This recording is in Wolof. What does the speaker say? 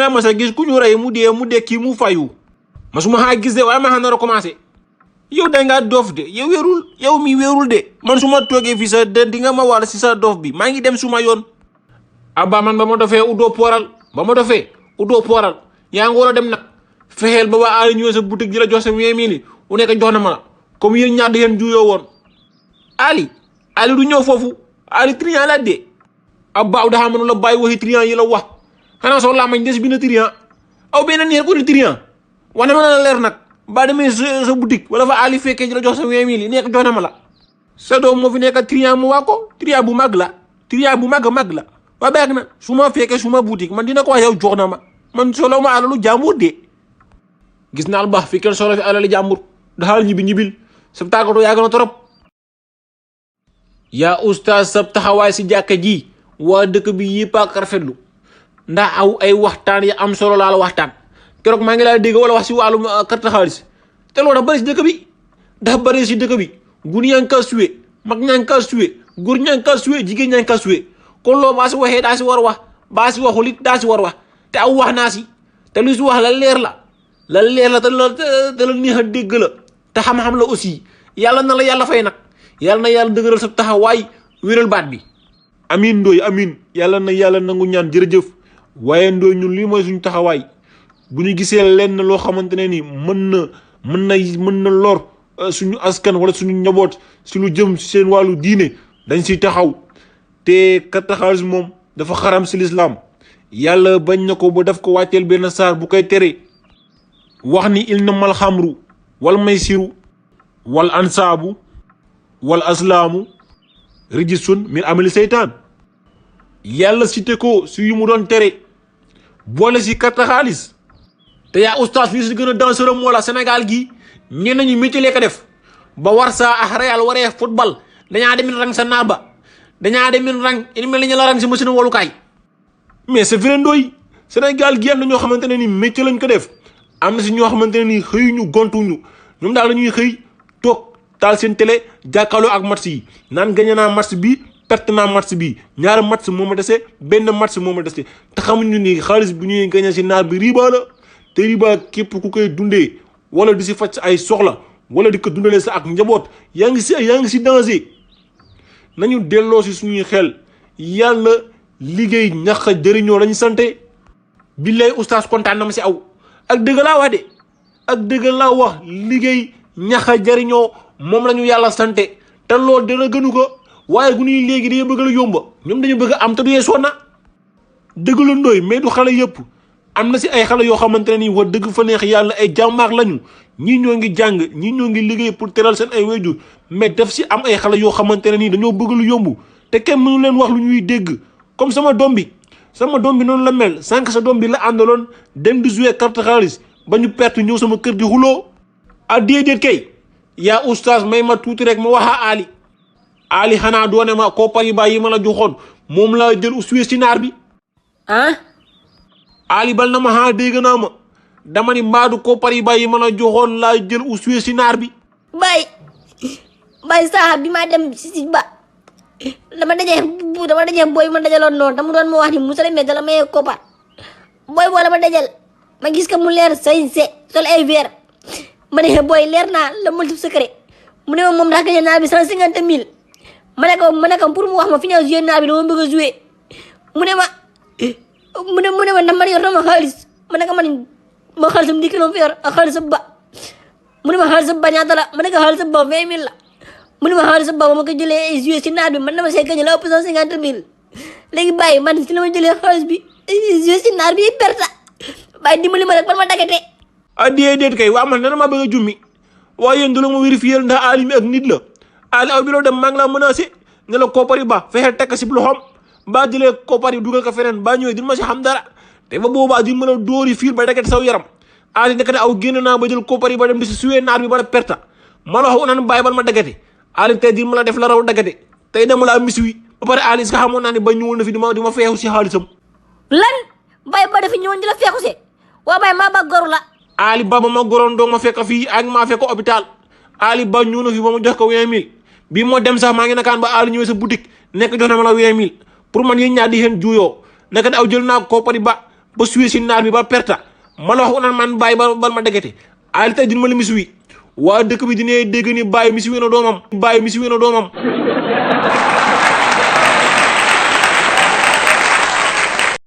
nga ma sa gis ku ñu ray mu dekki mu fayu masuma ha gis de way ma xana recommencer yow da nga dof de yow mi wérul de man suma toge fi sa de di nga ma wala ci sa dof bi ma ngi dem suma yoon abba man bama dofé udo poral ya nga wara dem nak fexel ba wa ali ñëw sa boutique di la jox sa 20000 u nekk jox na ma comme yeen ñaar di yeen juyo won ali du ñëw fofu ali trian la de abba da xamanu la bay waxi trian yi la wax xana so la mañ des bi na trian aw benen neer ko ni trian wana ma la leer nak ba demé sa boutique wala fa ali fekke di la jox sa 20000 nekk jox na ma la sa do mo fi nekk trian mu wako trian bu mag la wa beeg na suma fekke suma boutique man dina ko wax yow jox na ma man solo ma alalu jambour de gis na al bax fi ken solo fi alalu jambour dal ñibil sa tagato ya gëna torop ya oustaz sab taxaway ci jakka ji wa dekk bi yi pa rafetlu ndax aw ay waxtaan ya am solo la waxtaan kérok ma ngi la dégg wala wax ci walu carte xaliss té lo da bari ci dekk bi da bari ci dekk bi gun yang ka suwe mag ñang ka suwe gur ñang ka suwe jigéen ñang ka suwe kon lo ba ci waxé da ci war wax ba ci waxulit da ci war wax té aw wax na ci té lu ci wax la leer la té la ni ha dégg la té xam-xam la aussi yalla na la yalla fay nak yalla na yalla deugural sa taxaway wéral baat bi amin ndoy amin yalla na yalla nangu ñaan jërëjëf waye ndoy ñun li moy suñu taxaway bu ñu gisé lenn lo xamantene ni mën na lor suñu askan wala suñu njabot ci lu jëm ci seen walu diiné dañ ci taxaw té ka taxawus mom dafa xaram ci l'islam yalla bañ nako bu daf ko waccal ben sar bu koy téré wax ni innamal khamru wal maysiru wal ansabu wal aslamu rijisun min amali seytan yalla cité ko su yu mu don téré bolé ci carte xaliss té ya oustaz fi ci gëna dangereux mo la Sénégal gi ñen ñu métier lé ka def ba war sa ah Real waré football daña dem rang sa naba daña dem rang ini mel ñu la rang ci machine wolu kay mais c'est vrai ndoy Sénégal gi am ñoo xamantene ni métier lañ ko def am ci ñoo xamantene ni xey ñu gontu ñu ñum daal lañuy xey tok tal seen télé jakalo ak match yi nan gagné na match bi perte na match bi ñaar match moma déssé ben match moma déssé ta xamuñu ni xaliss bu ñuy gagné ci nar bi riba la té riba képp ku koy dundé wala di ci facc ay soxla wala di ko dundalé sa ak njabot yaangi ci danger nañu dello ci suñu xel yalla liggéey ñaxa jëriño lañu santé billahi oustaz contane na ci aw ak deug la wax de ak deug la wax liggéey ñaxa jëriño mom lañu yalla santé té lool dina gënu ko waye gu ñuy légui dañu bëgg la yomba ñom dañu bëgg am té du yéssona deug la ndoy mais du xalé yépp amna ci ay xalé yo xamanteni ni wa deug fa neex yalla ay jamar lañu ñi ñoo ngi jang ñi ñoo ngi liggéey pour téral seen ay wéju mais def ci am ay xalé yo xamanteni ni dañu bëgg lu yombu té kenn mënu leen wax lu ñuy dégg comme sama dombi non la mel sank sa dombi la andalon dem di jouer carte xaliss bañu perte ñew sama kër di xulo a dédé kay ya oustaz may ma tuuti rek ma waxa ali xana doone ma ko pari bayyi ma la joxone mom la jël uswe ci nar bi ali bal na ma ha dégg na ma dama ni mbaadu ko pari bayyi ma la joxone la jël uswe ci nar bi bay sahab bi ma dem ci ba dama dajé boy ma dajalon non dama doon mo wax ni musale me dala may ko par boy bo la ma dajal ma gis ka mu leer sañse sol ay verre mané boy leer na le multiple secret mune mom da gagné na bi 150000 mané ko pour mu wax ma fi ñew jouer na bi dama bëgg jouer mune ma dama yor dama xaliss mané ko man ma xalissum dikino fi yor xaliss ba mune ma xaliss ba ñata la mané ko xaliss ba 20000 la mune ma xaliss ba ma ko jëlé jouer ci na bi man dama sé gagné la 150000 légui baye man ci lama jëlé xaliss bi jouer ci nar bi perta baye dimbali ma rek ban ma dagaté déet kay wa man dama bëgg jummi waye ndul mo vérifier ndax alimi ak nit la ali aw bi lo dem mang la menacer ne la ko pari ba fexel tek ci loxom ba jëlé ko pari dugal ko fenen ba ñoy di ma ci xam dara té ba boba di mëna doori fil ba dagaté saw yaram ali nek na aw genn na ba jël ko pari ba dem di ci suwé nar bi ba perta ma la wax nan baye ban ma dagaté ali té di mëna def la raw dagaté tay dem la miswi ba pare ali ska xamone na ni ba ñewul na fi dima fexu ci xalisam lan baye ba def ñewon di la fexu ci wa baye ma ba goru la ali baba ma goron do ma fekk fi ak ma fekk hôpital ali ba ñu na fi ba mu jox ko 20000 bi mo dem sax ma ngi nakan ba ali ñëw sa boutique nek jox na ma la 20000 pour man yeen ñaar di hen juyo nek aw jël na ko pari ba ba suwee si naar bi ba perta ma la wax naan man bàyyi ba ma degete ali tay din ma la mi suwi waa dëkk bi dina dégg ni bàyyi mi suwi na doomam